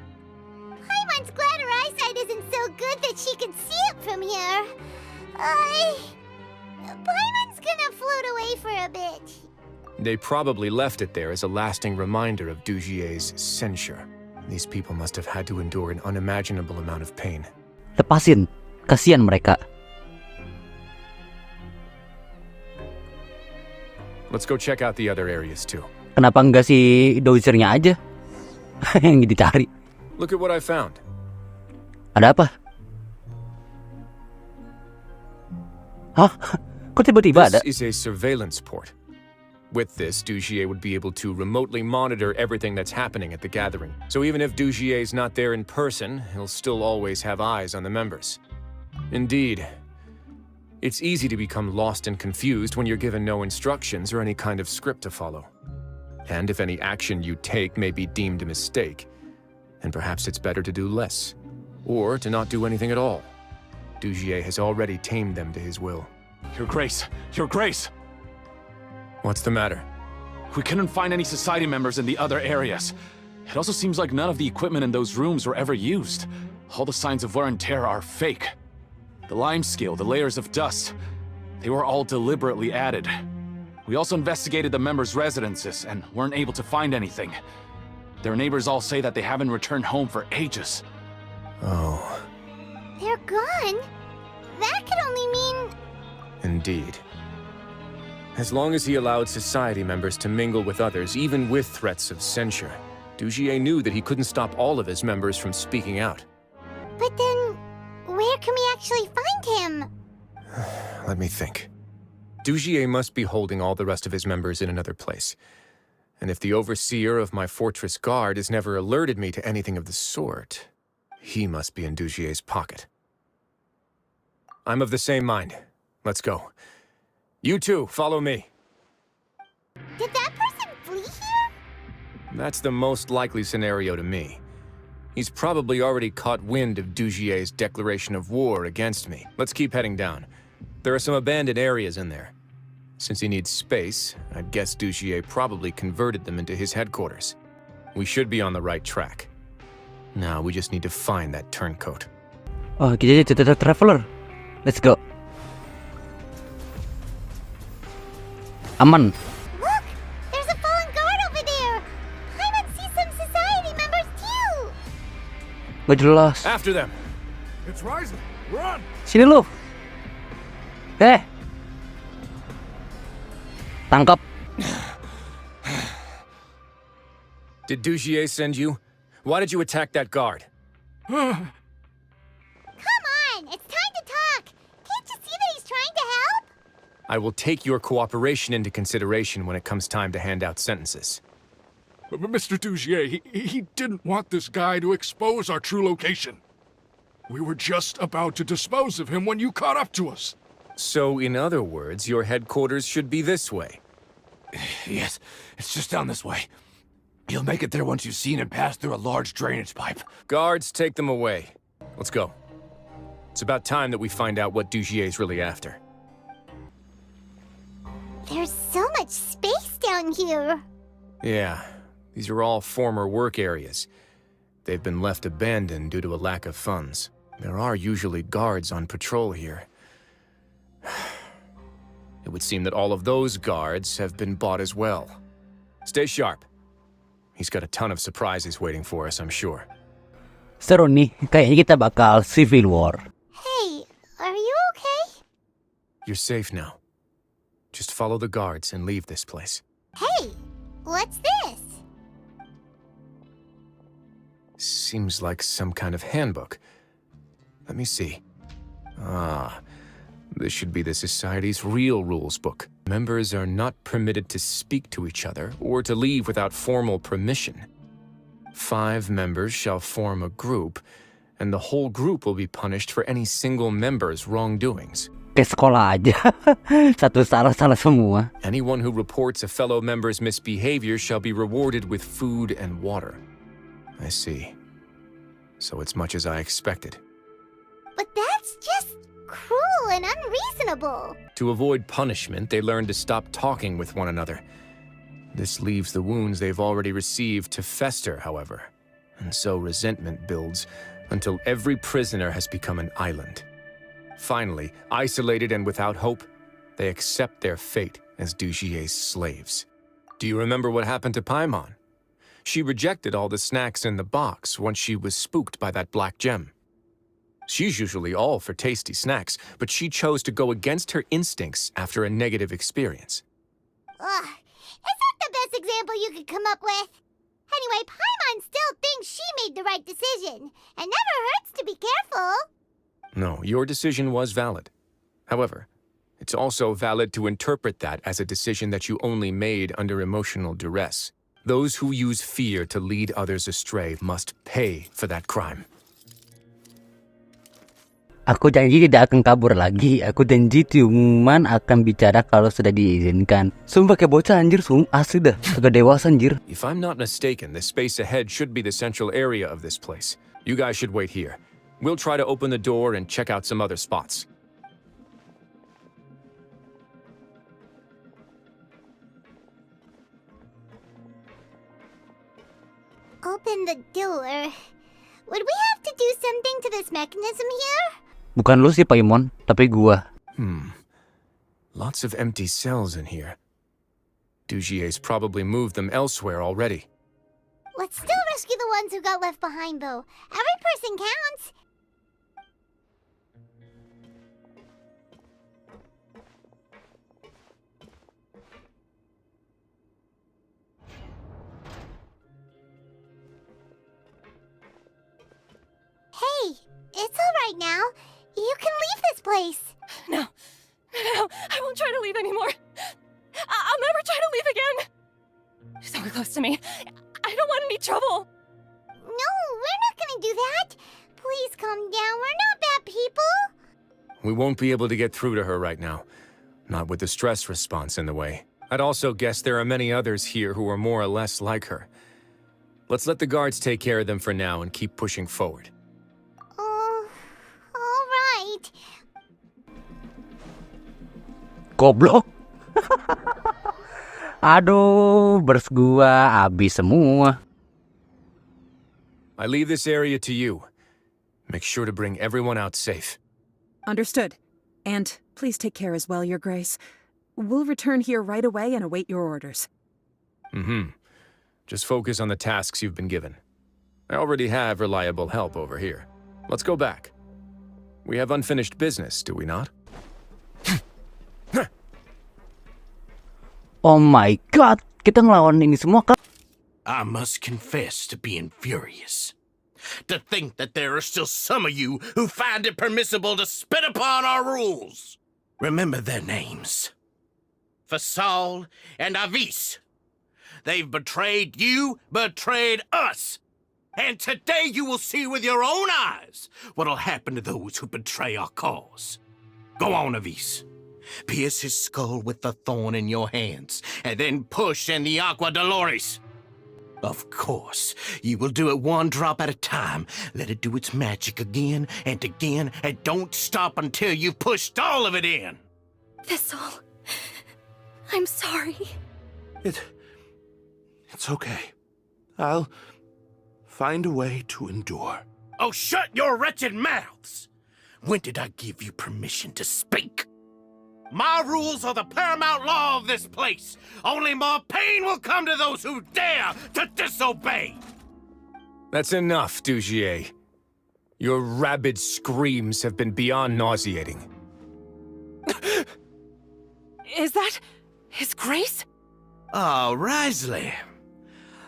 Paimon's glad her eyesight isn't so good that she can see it from here. Paimon's gonna float away for a bit. They probably left it there as a lasting reminder of Dugier's censure. These people must have had to endure an unimaginable amount of pain. Lepasin. Kasian mereka. Let's go check out the other areas too. Kenapa enggak si dozernya aja yang dicari? Look at what I found. Ada apa? Hah? Kok tiba-tiba ada? This is a surveillance port. With this, Dugier would be able to remotely monitor everything that's happening at the gathering. So even if Dugier's not there in person, he'll still always have eyes on the members. Indeed. It's easy to become lost and confused when you're given no instructions or any kind of script to follow. And if any action you take may be deemed a mistake, then perhaps it's better to do less, or to not do anything at all. Dugier has already tamed them to his will. Your Grace! Your Grace! What's the matter? We couldn't find any Society members in the other areas. It also seems like none of the equipment in those rooms were ever used. All the signs of wear and tear are fake. The lime scale, the layers of dust, they were all deliberately added. We also investigated the members' residences and weren't able to find anything. Their neighbors all say that they haven't returned home for ages. Oh. They're gone? That could only mean... Indeed. As long as he allowed Society members to mingle with others, even with threats of censure, Dugier knew that he couldn't stop all of his members from speaking out. But then, where can we actually find him? Let me think. Dugier must be holding all the rest of his members in another place. And if the overseer of my fortress guard has never alerted me to anything of the sort, he must be in Dugier's pocket. I'm of the same mind. Let's go. You two, follow me. Did that person flee here? That's the most likely scenario to me. He's probably already caught wind of Dugier's declaration of war against me. Let's keep heading down. There are some abandoned areas in there. Since he needs space, I'd guess Dugier probably converted them into his headquarters. We should be on the right track. Now we just need to find that turncoat. Oh, jadi cerita traveler. Let's go. Aman. Look! There's a fallen guard over there! Paimon sees some Society members too! Gak jelas. After them! It's Wriothesley. Run! Sini lu. Tangkap. Did Dugier send you? Why did you attack that guard? Come on! It's time to talk! Can't you see that he's trying to help? I will take your cooperation into consideration when it comes time to hand out sentences. Mr. Dugier, he didn't want this guy to expose our true location. We were just about to dispose of him when you caught up to us. So, in other words, your headquarters should be this way. Yes, it's just down this way. You'll make it there once you've seen him pass through a large drainage pipe. Guards, take them away. Let's go. It's about time that we find out what Dugier's really after. There's so much space down here. Yeah, these are all former work areas. They've been left abandoned due to a lack of funds. There are usually guards on patrol here. It would seem that all of those guards have been bought as well. Stay sharp. He's got a ton of surprises waiting for us, I'm sure. Seru nih, kayaknya kita bakal civil war. Hey, are you okay? You're safe now. Just follow the guards and leave this place. Hey, what's this? Seems like some kind of handbook. Let me see. This should be the Society's real rules book. Members are not permitted to speak to each other or to leave without formal permission. 5 members shall form a group, and the whole group will be punished for any single member's wrongdoings. Kayak sekolah aja. Satu salah semua. Anyone who reports a fellow member's misbehavior shall be rewarded with food and water. I see. So it's much as I expected. But that's just cruel and unreasonable. To avoid punishment, they learn to stop talking with one another. This leaves the wounds they've already received to fester, however, and so resentment builds until every prisoner has become an island. Finally, isolated and without hope, they accept their fate as Dujie's slaves. Do you remember what happened to Paimon? She rejected all the snacks in the box once she was spooked by that black gem. She's usually all for tasty snacks, but she chose to go against her instincts after a negative experience. Ugh, is that the best example you could come up with? Anyway, Paimon still thinks she made the right decision, and never hurts to be careful. No, your decision was valid. However, it's also valid to interpret that as a decision that you only made under emotional duress. Those who use fear to lead others astray must pay for that crime. Aku janji tidak akan kabur lagi. Aku janji cuman akan bicara kalau sudah diizinkan. Sumpah kayak bocah anjir, asli dah. Agak dewasa anjir. If I'm not mistaken, the space ahead should be the central area of this place. You guys should wait here. We'll try to open the door and check out some other spots. Open the door. Would we have to do something to this mechanism here? Bukan lu sih, Paimon, tapi gua. Lots of empty cells in here. Dujie's probably moved them elsewhere already. Let's still rescue the ones who got left behind, though. Every person counts. Hey, it's all right now. You can leave this place. No, I won't try to leave anymore. I'll never try to leave again. So close to me. I don't want any trouble. No, we're not gonna do that. Please calm down. We're not bad people. We won't be able to get through to her right now. Not with the stress response in the way. I'd also guess there are many others here who are more or less like her. Let's let the guards take care of them for now and keep pushing forward. All right. Goblok. Aduh, bers gua habis semua. I leave this area to you. Make sure to bring everyone out safe. Understood. And please take care as well, Your Grace. We'll return here right away and await your orders. Just focus on the tasks you've been given. I already have reliable help over here. Let's go back. We have unfinished business, do we not? Oh my god, kita ngelawan ini semua kan? I must confess to being furious. To think that there are still some of you who find it permissible to spit upon our rules. Remember their names. Fasal and Avis. They've betrayed you, betrayed us. And today you will see with your own eyes what'll happen to those who betray our cause. Go on, Avis. Pierce his skull with the thorn in your hands, and then push in the Aqua Dolores. Of course, you will do it one drop at a time. Let it do its magic again, and don't stop until you've pushed all of it in. Thistle, I'm sorry. It's okay. I'll find a way to endure. Oh, shut your wretched mouths! When did I give you permission to speak? My rules are the paramount law of this place. Only more pain will come to those who dare to disobey. That's enough, Dujier. Your rabid screams have been beyond nauseating. Is that His Grace? Oh, Wriothesley.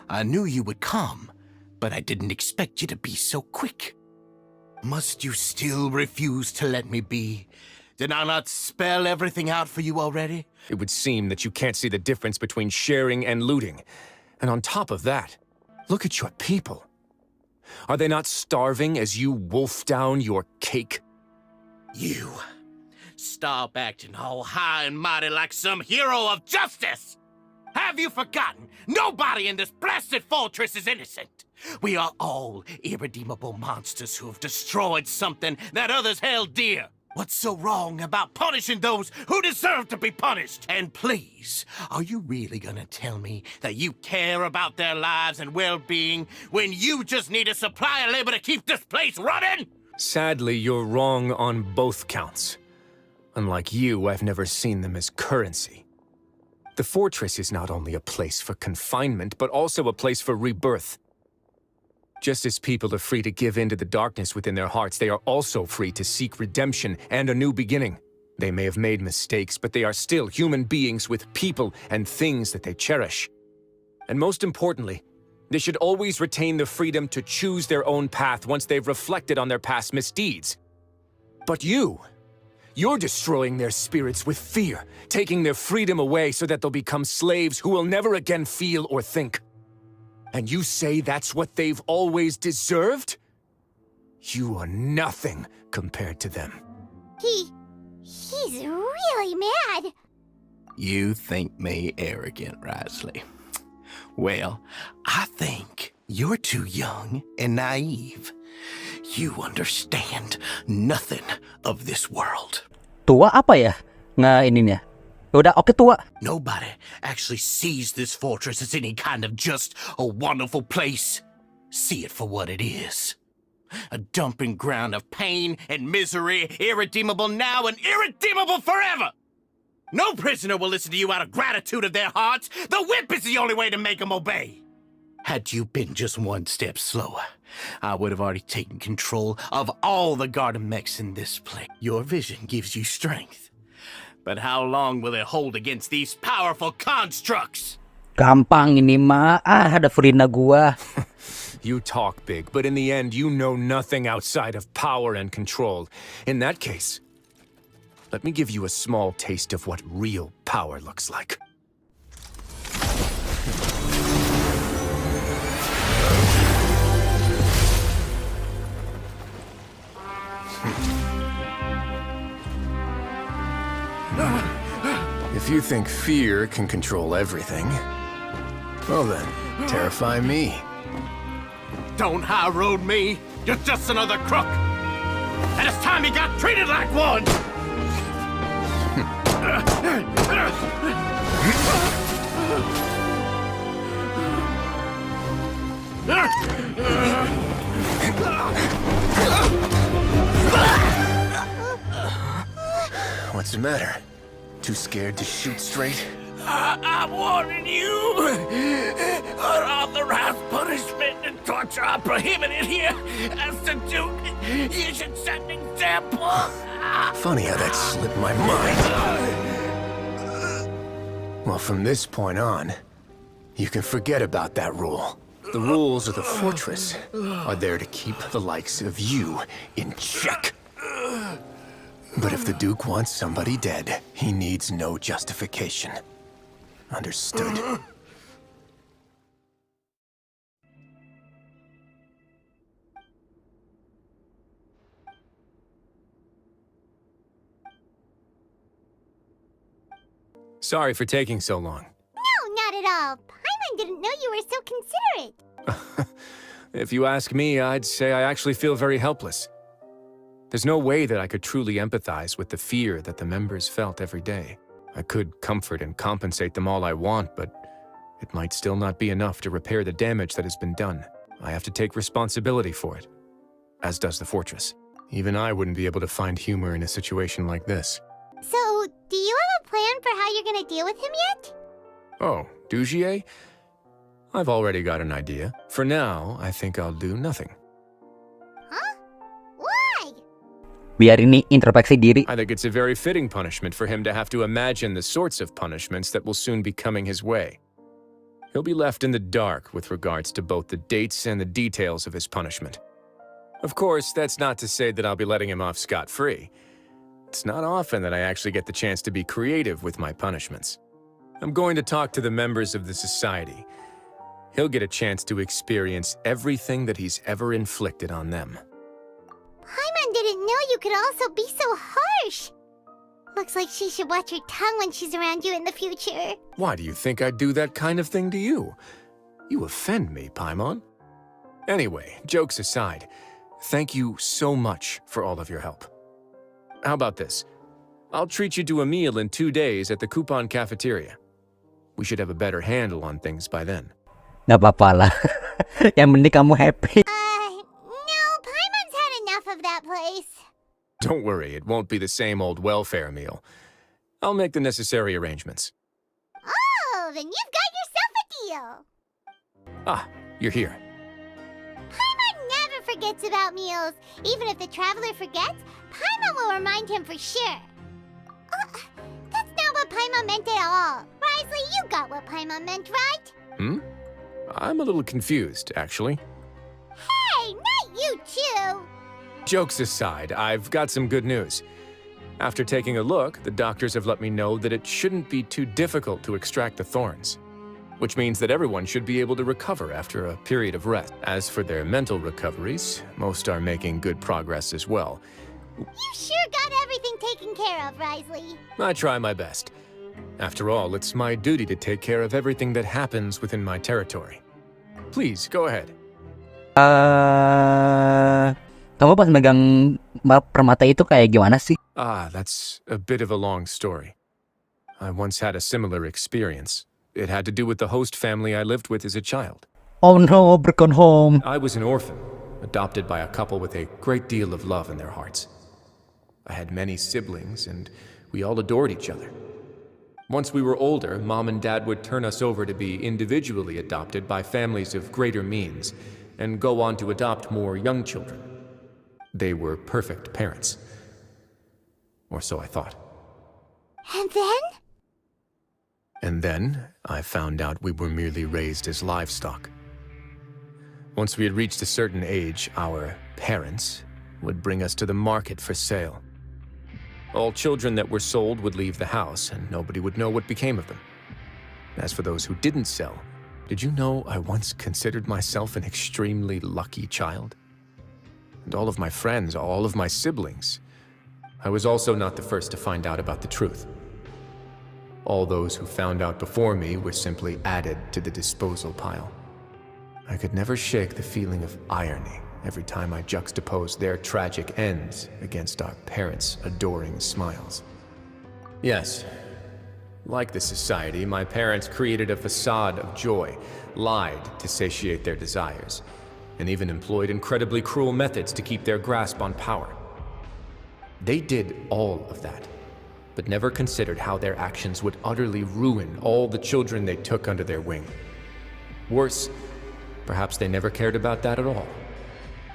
I knew you would come, but I didn't expect you to be so quick. Must you still refuse to let me be? Did I not spell everything out for you already? It would seem that you can't see the difference between sharing and looting. And on top of that, look at your people. Are they not starving as you wolf down your cake? You stop acting all high and mighty like some hero of justice! Have you forgotten? Nobody in this blasted fortress is innocent! We are all irredeemable monsters who have destroyed something that others held dear. What's so wrong about punishing those who deserve to be punished? And please, are you really gonna tell me that you care about their lives and well-being when you just need a supply of labor to keep this place running? Sadly, you're wrong on both counts. Unlike you, I've never seen them as currency. The fortress is not only a place for confinement, but also a place for rebirth. Just as people are free to give in to the darkness within their hearts, they are also free to seek redemption and a new beginning. They may have made mistakes, but they are still human beings with people and things that they cherish. And most importantly, they should always retain the freedom to choose their own path once they've reflected on their past misdeeds. But you're destroying their spirits with fear, taking their freedom away so that they'll become slaves who will never again feel or think. And you say that's what they've always deserved? You are nothing compared to them. He's really mad. You think me arrogant, Wriothesley? Well, I think you're too young and naive. You understand nothing of this world. Tua apa ya? Nggak ininya. Udah, oke tua. Nobody actually sees this fortress as any kind of just a wonderful place. See it for what it is. A dumping ground of pain and misery, irredeemable now and irredeemable forever. No prisoner will listen to you out of gratitude of their hearts. The whip is the only way to make them obey. Had you been just one step slower, I would have already taken control of all the garden mechs in this place. Your vision gives you strength. But how long will it hold against these powerful constructs? Gampang ini mah. Ada Furina gua. You talk big, but in the end, you know nothing outside of power and control. In that case, let me give you a small taste of what real power looks like. If you think fear can control everything, well then, terrify me. Don't high road me. You're just another crook. And it's time you got treated like one. What's the matter? Too scared to shoot straight? I'm warning you. Unauthorized punishment and torture are prohibited here. As the Duke, you should set an example. Funny how that slipped my mind. Well, from this point on, you can forget about that rule. The rules of the fortress are there to keep the likes of you in check. But if the Duke wants somebody dead, he needs no justification. Understood? Sorry for taking so long. No, not at all. Paimon didn't know you were so considerate. If you ask me, I'd say I actually feel very helpless. There's no way that I could truly empathize with the fear that the members felt every day. I could comfort and compensate them all I want, but it might still not be enough to repair the damage that has been done. I have to take responsibility for it, as does the fortress. Even I wouldn't be able to find humor in a situation like this. So, do you have a plan for how you're gonna deal with him yet? Oh, Dugier? I've already got an idea. For now, I think I'll do nothing. Biar ini introspeksi diri. I think it's a very fitting punishment for him to have to imagine the sorts of punishments that will soon be coming his way. He'll be left in the dark with regards to both the dates and the details of his punishment. Of course, that's not to say that I'll be letting him off scot-free. It's not often that I actually get the chance to be creative with my punishments. I'm going to talk to the members of the society. he'll get a chance to experience everything that he's ever inflicted on them. Paimon didn't know you could also be so harsh. Looks like she should watch her tongue when she's around you in the future. Why do you think I'd do that kind of thing to you? You offend me, Paimon. Anyway, jokes aside, thank you so much for all of your help. How about this? I'll treat you to a meal in 2 days at the Coupon Cafeteria. We should have a better handle on things by then. Nggak apa-apa lah. Yang penting kamu happy. No, Paimon's had enough of that place. Don't worry, it won't be the same old welfare meal. I'll make the necessary arrangements. Oh, then you've got yourself a deal. Ah, you're here. Paimon never forgets about meals. Even if the traveler forgets, Paimon will remind him for sure. That's not what Paimon meant at all. Wriothesley, you got what Paimon meant, right? I'm a little confused, actually. Hey, not you too. Jokes aside, I've got some good news. After taking a look, the doctors have let me know that it shouldn't be too difficult to extract the thorns, which means that everyone should be able to recover after a period of rest. As for their mental recoveries, most are making good progress as well. You sure got everything taken care of, Wriothesley. I try my best. After all, it's my duty to take care of everything that happens within my territory. Please, go ahead. Kamu pas megang permata itu kayak gimana sih? That's a bit of a long story. I once had a similar experience. It had to do with the host family I lived with as a child. Oh no, broken home. I was an orphan, adopted by a couple with a great deal of love in their hearts. I had many siblings, and we all adored each other. Once we were older, Mom and Dad would turn us over to be individually adopted by families of greater means, and go on to adopt more young children. They were perfect parents. Or so I thought. And then? And then, I found out we were merely raised as livestock. Once we had reached a certain age, our parents would bring us to the market for sale. All children that were sold would leave the house, and nobody would know what became of them. As for those who didn't sell, did you know I once considered myself an extremely lucky child? And all of my friends, all of my siblings. I was also not the first to find out about the truth. All those who found out before me were simply added to the disposal pile. I could never shake the feeling of irony every time I juxtaposed their tragic ends against our parents' adoring smiles. Yes, like the society, my parents created a facade of joy, lied to satiate their desires, and even employed incredibly cruel methods to keep their grasp on power. They did all of that, but never considered how their actions would utterly ruin all the children they took under their wing. Worse, perhaps they never cared about that at all.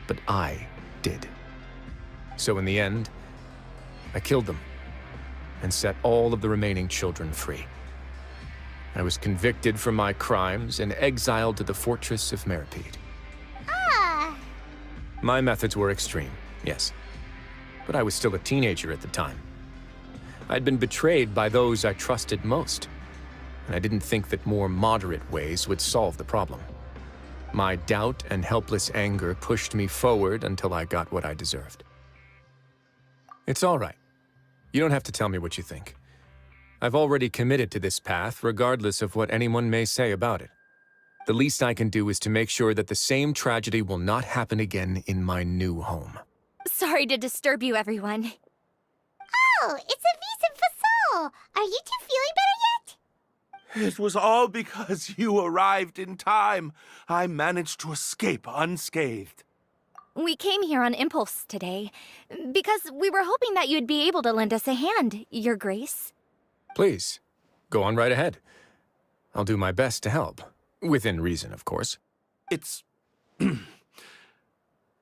But I did. So in the end, I killed them and set all of the remaining children free. I was convicted for my crimes and exiled to the fortress of Meripede. My methods were extreme, yes. But I was still a teenager at the time. I'd been betrayed by those I trusted most, and I didn't think that more moderate ways would solve the problem. My doubt and helpless anger pushed me forward until I got what I deserved. It's all right. You don't have to tell me what you think. I've already committed to this path, regardless of what anyone may say about it. The least I can do is to make sure that the same tragedy will not happen again in my new home. Sorry to disturb you, everyone. Oh, it's a vis and fasol. Are you two feeling better yet? It was all because you arrived in time. I managed to escape unscathed. We came here on impulse today, because we were hoping that you'd be able to lend us a hand, Your Grace. Please, go on right ahead. I'll do my best to help. Within reason, of course. It's...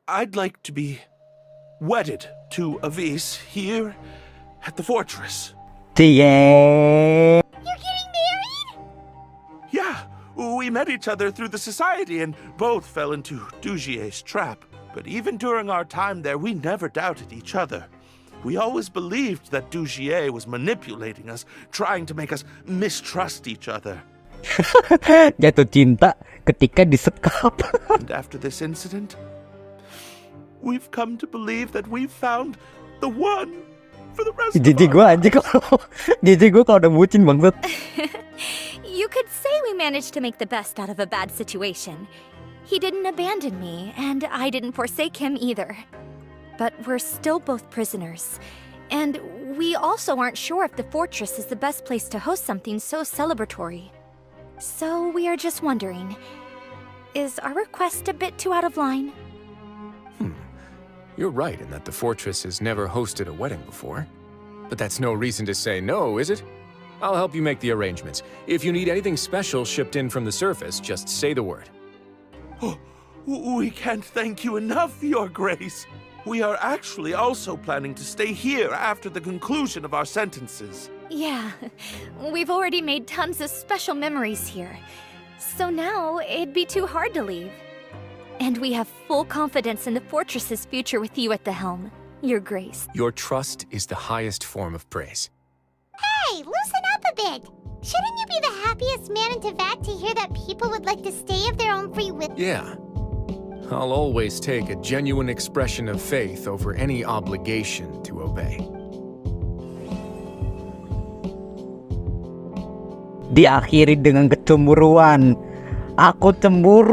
I'd like to be wedded to Avis here at the fortress. Yeah. You're getting married? Yeah, we met each other through the society and both fell into Dugier's trap. But even during our time there, we never doubted each other. We always believed that Dugier was manipulating us, trying to make us mistrust each other. Jatuh cinta ketika disekap. And after this incident, we've come to believe that we've found the one for the rest of Jijik gue anjing kalau udah bucin banget. You could say we managed to make the best out of a bad situation. He didn't abandon me, and I didn't forsake him either. But we're still both prisoners. And we also aren't sure if the fortress is the best place to host something so celebratory. So we are just wondering, is our request a bit too out of line? You're right in that the fortress has never hosted a wedding before. But that's no reason to say no, is it? I'll help you make the arrangements. If you need anything special shipped in from the surface, just say the word. Oh, we can't thank you enough, Your Grace. We are actually also planning to stay here after the conclusion of our sentences. Yeah, we've already made tons of special memories here. So now it'd be too hard to leave. And we have full confidence in the fortress's future with you at the helm, Your Grace. Your trust is the highest form of praise. Hey, loosen up a bit. Shouldn't you be the happiest man in Teyvat to hear that people would like to stay of their own free will? Yeah. I'll always take a genuine expression of faith over any obligation to obey. Diakhiri dengan kecemburuan. Aku cemburu.